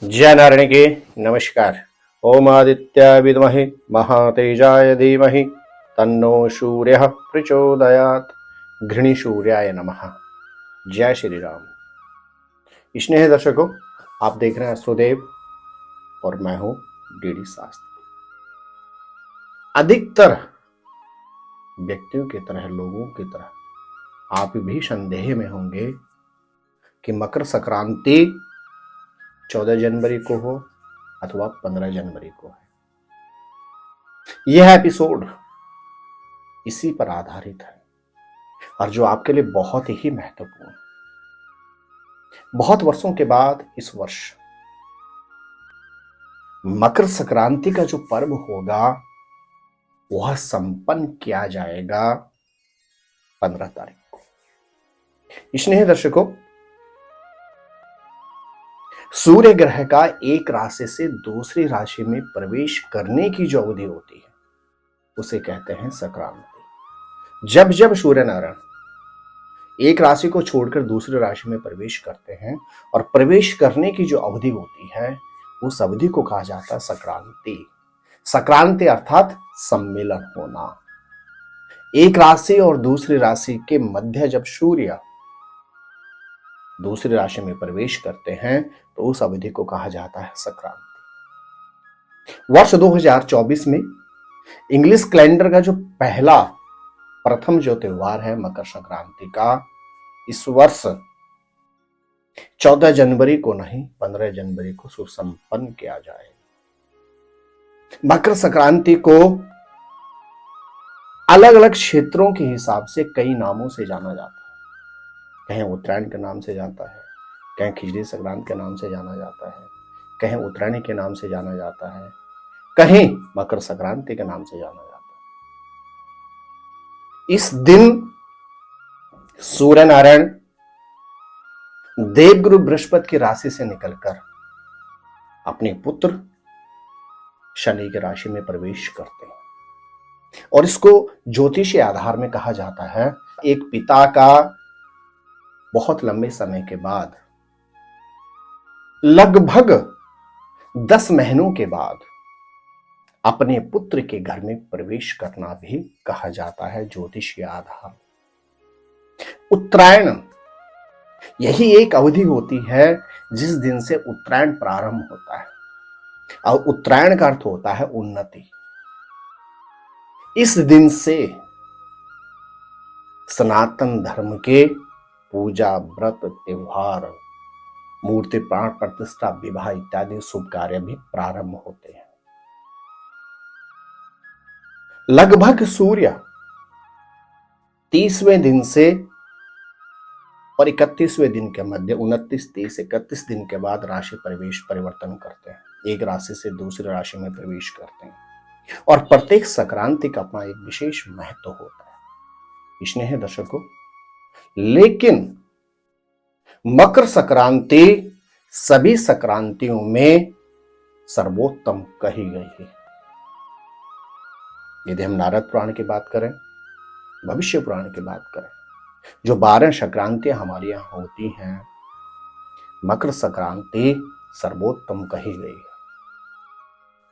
जय नारायण के नमस्कार। ओम आदित्य विद्महे महातेजाय धीमहि तन्नो सूर्य प्रचोदयात। घृणी सूर्याय नमः। जय श्री राम। स्नेह दर्शकों, आप देख रहे हैं एस्ट्रोदेव और मैं हूं डीडी शास्त्री। अधिकतर व्यक्तियों की तरह, लोगों की तरह आप भी संदेह में होंगे कि मकर संक्रांति 14 जनवरी को हो अथवा 15 जनवरी को है। यह एपिसोड इसी पर आधारित है और जो आपके लिए बहुत ही महत्वपूर्ण है। बहुत वर्षों के बाद इस वर्ष मकर संक्रांति का जो पर्व होगा वह संपन्न किया जाएगा 15 तारीख को। स्नेह दर्शकों, सूर्य ग्रह का एक राशि से दूसरी राशि में प्रवेश करने की जो अवधि होती है उसे कहते हैं संक्रांति। जब जब सूर्य नारायण एक राशि को छोड़कर दूसरी राशि में प्रवेश करते हैं और प्रवेश करने की जो अवधि होती है उस अवधि को कहा जाता है संक्रांति। संक्रांति अर्थात सम्मिलन होना। एक राशि और दूसरी राशि के मध्य जब सूर्य दूसरी राशि में प्रवेश करते हैं तो उस अवधि को कहा जाता है संक्रांति। वर्ष 2024 में इंग्लिश कैलेंडर का जो प्रथम जो त्योहार है मकर संक्रांति का, इस वर्ष 14 जनवरी को नहीं 15 जनवरी को सुसंपन्न किया जाएगा। मकर संक्रांति को अलग अलग क्षेत्रों के हिसाब से कई नामों से जाना जाता है। कहीं उत्तरायण के नाम से जाता है, कहीं खिचड़ी संक्रांति के नाम से जाना जाता है, कहीं उत्तरायणी के नाम से जाना जाता है, कहीं मकर संक्रांति के नाम से जाना जाता है। इस दिन सूर्य नारायण देवगुरु बृहस्पति की राशि से निकलकर अपने पुत्र शनि की राशि में प्रवेश करते हैं और इसको ज्योतिषीय आधार में कहा जाता है एक पिता का बहुत लंबे समय के बाद, लगभग 10 महीनों के बाद अपने पुत्र के घर में प्रवेश करना भी कहा जाता है ज्योतिषीय आधार। उत्तरायण यही एक अवधि होती है जिस दिन से उत्तरायण प्रारंभ होता है और उत्तरायण का अर्थ होता है उन्नति। इस दिन से सनातन धर्म के पूजा, व्रत, त्योहार, मूर्ति प्राण प्रतिष्ठा, विवाह इत्यादि शुभ कार्य भी प्रारंभ होते हैं। लगभग सूर्य 30वें दिन से और 31वें दिन के मध्य 29, 30, 31 दिन के बाद राशि प्रवेश परिवर्तन करते हैं, एक राशि से दूसरी राशि में प्रवेश करते हैं और प्रत्येक संक्रांति का अपना एक विशेष महत्व होता है। स्नेह दर्शकों, लेकिन मकर संक्रांति सभी संक्रांतियों में सर्वोत्तम कही गई है। यदि हम नारद पुराण की बात करें, भविष्य पुराण की बात करें, जो 12 संक्रांतियां हमारे यहां होती हैं, मकर संक्रांति सर्वोत्तम कही गई है।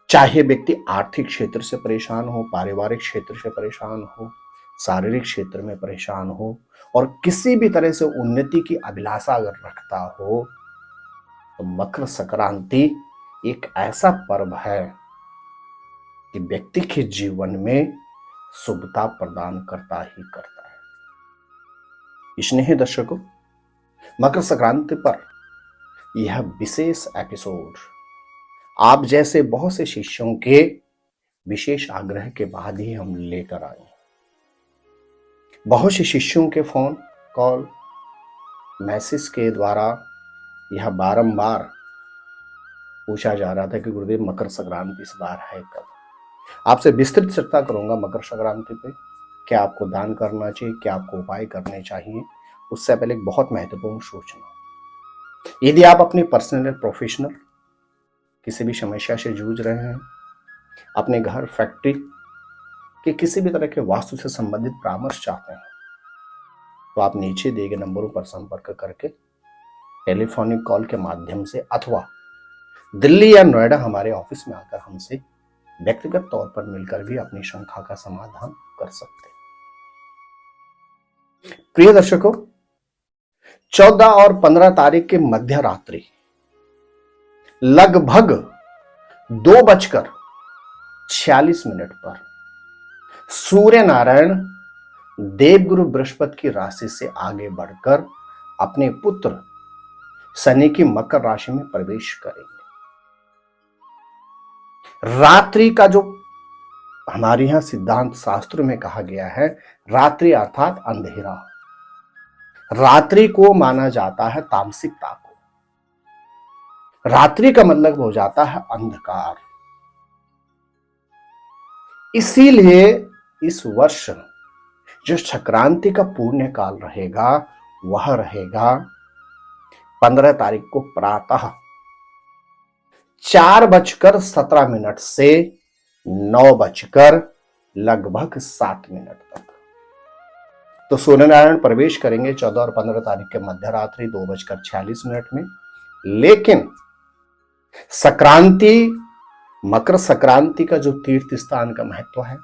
चाहे व्यक्ति आर्थिक क्षेत्र से परेशान हो, पारिवारिक क्षेत्र से परेशान हो, शारीरिक क्षेत्र में परेशान हो और किसी भी तरह से उन्नति की अभिलाषा अगर रखता हो तो मकर संक्रांति एक ऐसा पर्व है कि व्यक्ति के जीवन में शुभता प्रदान करता ही करता है। स्नेह दर्शकों, मकर संक्रांति पर यह विशेष एपिसोड आप जैसे बहुत से शिष्यों के विशेष आग्रह के बाद ही हम लेकर आए। बहुत से शिष्यों के फोन कॉल मैसेज के द्वारा यह बारंबार पूछा जा रहा था कि गुरुदेव मकर संक्रांति इस बार है कब। आपसे विस्तृत चर्चा करूंगा मकर संक्रांति पे, क्या आपको दान करना चाहिए, क्या आपको उपाय करने चाहिए। उससे पहले एक बहुत महत्वपूर्ण सूचना, यदि आप अपनी पर्सनल प्रोफेशनल किसी भी समस्या से जूझ रहे हैं, अपने घर फैक्ट्री के किसी भी तरह के वास्तु से संबंधित परामर्श चाहते हैं, तो आप नीचे दिए गए नंबरों पर संपर्क करके टेलीफोनिक कॉल के माध्यम से अथवा दिल्ली या नोएडा हमारे ऑफिस में आकर हमसे व्यक्तिगत तौर पर मिलकर भी अपनी शंका का समाधान कर सकते हैं। प्रिय दर्शकों, 14 और 15 तारीख के मध्य रात्रि लगभग 2:46 पर सूर्य नारायण देवगुरु बृहस्पति की राशि से आगे बढ़कर अपने पुत्र शनि की मकर राशि में प्रवेश करेंगे। रात्रि का जो हमारे यहां सिद्धांत शास्त्र में कहा गया है, रात्रि अर्थात अंधेरा, रात्रि को माना जाता है तामसिकता को। रात्रि का मतलब हो जाता है अंधकार। इसीलिए इस वर्ष जो संक्रांति का पुण्य काल रहेगा वह रहेगा 15 तारीख को प्रातः 4:17 से 9:00 लगभग 7 तक। तो सूर्यनारायण प्रवेश करेंगे 14 और 15 तारीख के मध्य रात्रि 2:46 में। लेकिन संक्रांति, मकर संक्रांति का जो तीर्थ स्थान का महत्व है,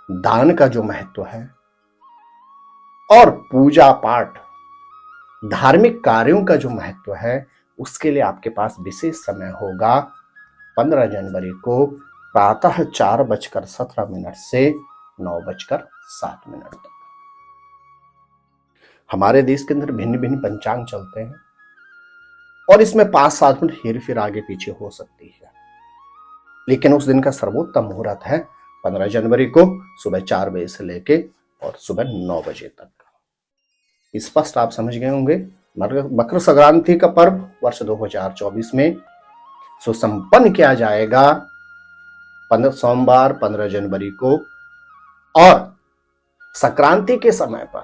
दान का जो महत्व है और पूजा पाठ धार्मिक कार्यों का जो महत्व है, उसके लिए आपके पास विशेष समय होगा 15 जनवरी को प्रातः 4:17 से 9:07 तक। हमारे देश के अंदर भिन्न भिन्न पंचांग चलते हैं और इसमें 5-7 मिनट हेर फेर आगे पीछे हो सकती है, लेकिन उस दिन का सर्वोत्तम मुहूर्त है 15 जनवरी को सुबह 4 बजे से लेके और सुबह 9 बजे तक। स्पष्ट आप समझ गए होंगे। मकर संक्रांति का पर्व वर्ष 2024 में सुसंपन्न किया जाएगा सोमवार 15 जनवरी को। और संक्रांति के समय पर,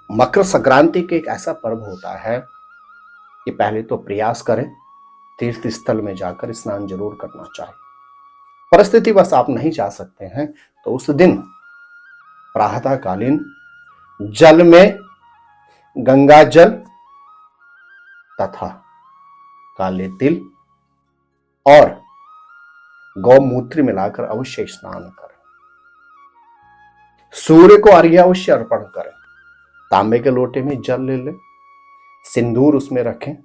मकर संक्रांति के एक ऐसा पर्व होता है कि पहले तो प्रयास करें, तीर्थ स्थल में जाकर स्नान जरूर करना चाहिए। परिस्थिति बस आप नहीं जा सकते हैं तो उस दिन प्रातःकालीन जल में गंगा जल तथा काले तिल और गौमूत्र मिलाकर अवश्य स्नान करें। सूर्य को अर्घ्य अवश्य अर्पण करें। तांबे के लोटे में जल ले लें, सिंदूर उसमें रखें,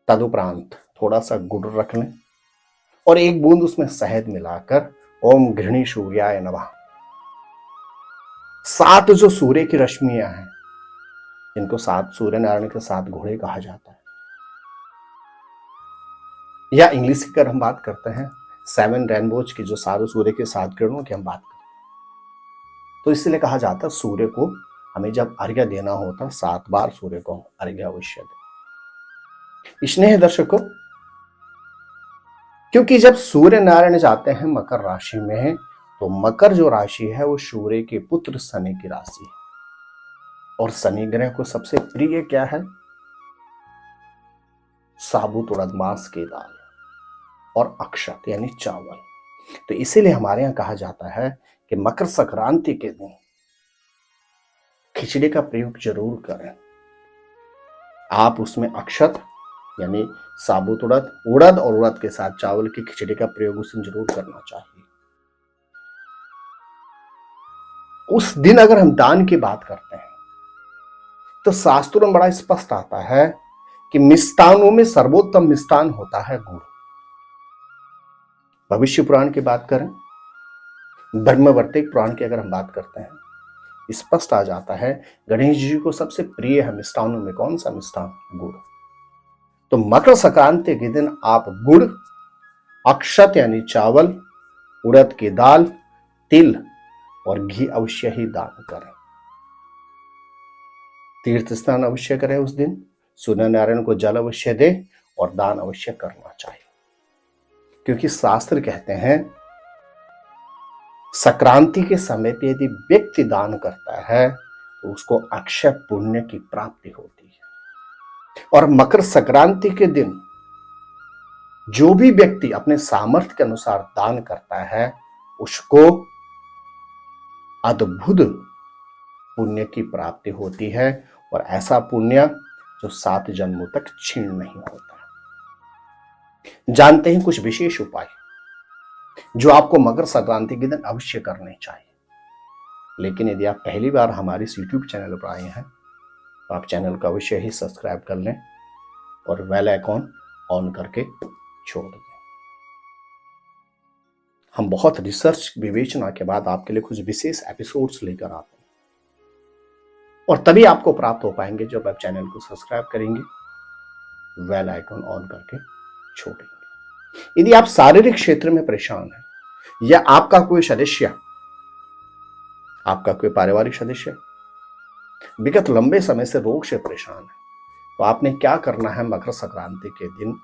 तदुपरांत थोड़ा सा गुड़ रख लें और एक बूंद उसमें शहद मिलाकर ओम गृहिणी सूर्याय नमः 7 जो सूर्य की रश्मियां हैं, इनको 7 सूर्य नारायण के 7 घोड़े कहा जाता है, या इंग्लिश की अगर हम बात करते हैं 7 रेनबोज की, जो सारे सूर्य के 7 किरणों की हम बात करते हैं। तो इसलिए कहा जाता है सूर्य को हमें जब अर्घ्य देना होता 7 बार सूर्य को अर्घ्य अवश्य दें। स्नेह दर्शकों, क्योंकि जब सूर्य नारायण जाते हैं मकर राशि में, तो मकर जो राशि है वो सूर्य के पुत्र शनि की राशि है। और शनि ग्रह को सबसे प्रिय क्या है? साबुत उड़द मांस की दाल और अक्षत यानी चावल। तो इसीलिए हमारे यहां कहा जाता है कि मकर संक्रांति के दिन खिचड़ी का प्रयोग जरूर करें। आप उसमें अक्षत यानी साबुत उड़द और उड़द के साथ चावल की खिचड़ी का प्रयोग उस दिन जरूर करना चाहिए। उस दिन अगर हम दान की बात करते हैं तो शास्त्रों में बड़ा स्पष्ट आता है कि मिष्टानों में सर्वोत्तम मिष्टान होता है गुड़। भविष्य पुराण की बात करें, ब्रह्मवर्तिक पुराण की अगर हम बात करते हैं, स्पष्ट आ जाता है गणेश जी को सबसे प्रिय है मिष्टानों में कौन सा मिष्टान? गुड़। तो मकर संक्रांति के दिन आप गुड़, अक्षत यानी चावल, उड़द की दाल, तिल और घी अवश्य ही दान करें। तीर्थ स्नान अवश्य करें उस दिन, सूर्य नारायण को जल अवश्य दे और दान अवश्य करना चाहिए। क्योंकि शास्त्र कहते हैं संक्रांति के समय पे यदि व्यक्ति दान करता है तो उसको अक्षय पुण्य की प्राप्ति होती है। और मकर संक्रांति के दिन जो भी व्यक्ति अपने सामर्थ्य के अनुसार दान करता है उसको अद्भुत पुण्य की प्राप्ति होती है और ऐसा पुण्य जो 7 जन्मों तक क्षीण नहीं होता। जानते हैं कुछ विशेष उपाय जो आपको मकर संक्रांति के दिन अवश्य करने चाहिए। लेकिन यदि आप पहली बार हमारे इस यूट्यूब चैनल पर आए हैं तो आप चैनल को अवश्य ही सब्सक्राइब कर लें और बेल आइकॉन ऑन करके छोड़ दें। हम बहुत रिसर्च विवेचना के बाद आपके लिए कुछ विशेष एपिसोड्स लेकर आते हैं और तभी आपको प्राप्त हो पाएंगे जब आप चैनल को सब्सक्राइब करेंगे, बेल आइकॉन ऑन करके छोड़ेंगे। यदि आप शारीरिक क्षेत्र में परेशान हैं या आपका कोई सदस्य, आपका कोई पारिवारिक सदस्य विगत लंबे समय से रोग से परेशान है, तो आपने क्या करना है, मकर संक्रांति के दिन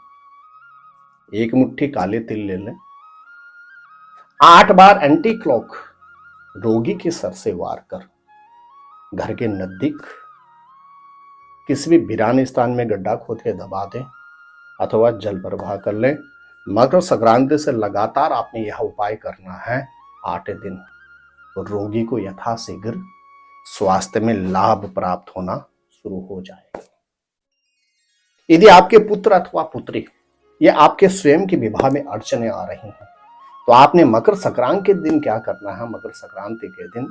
एक मुट्ठी काले तिल ले लें, 8 बार एंटी क्लॉक रोगी के सर से वार कर घर के नजदीक किसी भी वीरान स्थान में गड्ढा खोद के दबा दें अथवा जल प्रवाह कर लें। मकर संक्रांति से लगातार आपने यह उपाय करना है 8 दिन। रोगी को यथाशीघ्र स्वास्थ्य में लाभ प्राप्त होना शुरू हो जाएगा। यदि आपके पुत्र अथवा पुत्री या आपके स्वयं के विवाह में अड़चने आ रही हैं तो आपने मकर संक्रांति के दिन क्या करना है, मकर संक्रांति के दिन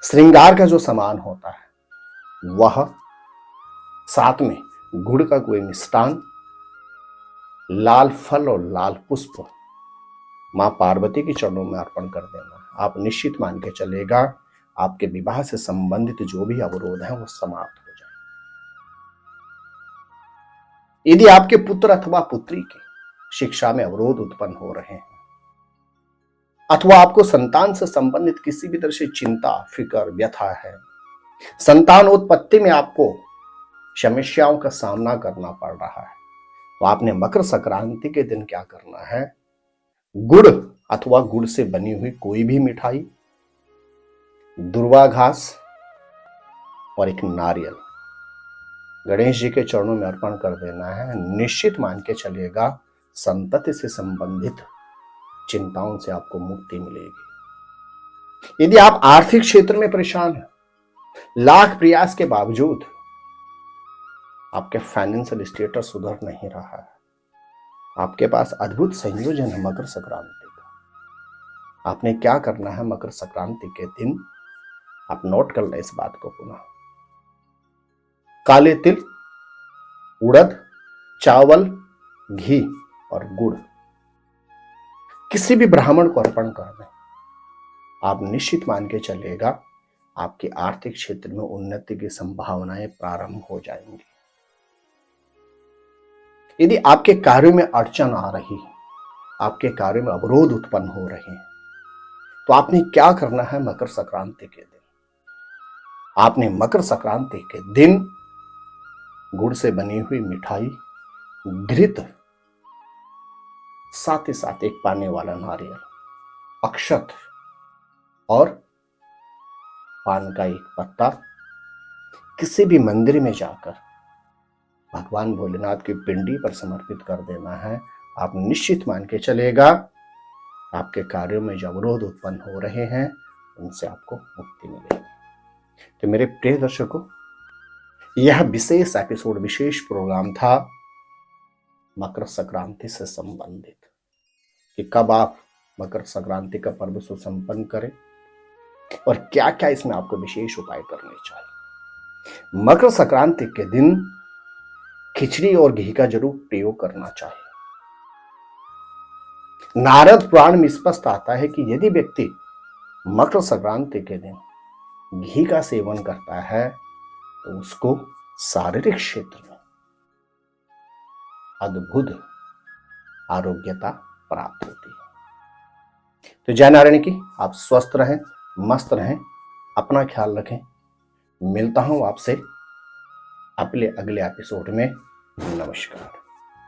श्रृंगार का जो सामान होता है वह साथ में गुड़ का कोई मिष्टान, लाल फल और लाल पुष्प मां पार्वती के चरणों में अर्पण कर देना। आप निश्चित मान के चलेगा आपके विवाह से संबंधित जो भी अवरोध है वो समाप्त हो जाए। यदि आपके पुत्र अथवा पुत्री की शिक्षा में अवरोध उत्पन्न हो रहे हैं अथवा आपको संतान से संबंधित किसी भी तरह से चिंता, फिक्र, व्यथा है, संतान उत्पत्ति में आपको समस्याओं का सामना करना पड़ रहा है, तो आपने मकर संक्रांति के दिन क्या करना है, गुड़ अथवा गुड़ से बनी हुई कोई भी मिठाई, दुर्वा घास और एक नारियल गणेश जी के चरणों में अर्पण कर देना है। निश्चित मान के चलिएगा संतति से संबंधित चिंताओं से आपको मुक्ति मिलेगी। यदि आप आर्थिक क्षेत्र में परेशान हैं, लाख प्रयास के बावजूद आपके फाइनेंशियल स्टेटस सुधर नहीं रहा है, आपके पास अद्भुत संयोजन है मकर संक्रांति का। आपने क्या करना है, मकर संक्रांति के दिन आप नोट कर लें इस बात को पुनः, काले तिल, उड़द, चावल, घी और गुड़ किसी भी ब्राह्मण को अर्पण कर दें। आप निश्चित मान के चलिएगा आपके आर्थिक क्षेत्र में उन्नति की संभावनाएं प्रारंभ हो जाएंगी। यदि आपके कार्यों में अड़चन आ रही है, आपके कार्यों में अवरोध उत्पन्न हो रहे हैं, तो आपने क्या करना है, मकर संक्रांति के दिन आपने मकर संक्रांति के दिन गुड़ से बनी हुई मिठाई, घृत, साथ ही साथ एक पाने वाला नारियल, अक्षत और पान का एक पत्ता किसी भी मंदिर में जाकर भगवान भोलेनाथ की पिंडी पर समर्पित कर देना है। आप निश्चित मान के चलेगा आपके कार्यों में जो अवरोध उत्पन्न हो रहे हैं उनसे आपको मुक्ति मिलेगी। तो मेरे प्रिय दर्शकों, यह विशेष एपिसोड, विशेष प्रोग्राम था मकर संक्रांति से संबंधित कि कब आप मकर संक्रांति का पर्व सुसंपन्न करें और क्या क्या इसमें आपको विशेष उपाय करने चाहिए। मकर संक्रांति के दिन खिचड़ी और घी का जरूर प्रयोग करना चाहिए। नारद पुराण में स्पष्ट आता है कि यदि व्यक्ति मकर संक्रांति के दिन घी का सेवन करता है तो उसको शारीरिक क्षेत्र में अद्भुत आरोग्यता प्राप्त होती है। तो जय नारायण की। आप स्वस्थ रहें, मस्त रहें, अपना ख्याल रखें। मिलता हूं आपसे अगले एपिसोड में। नमस्कार।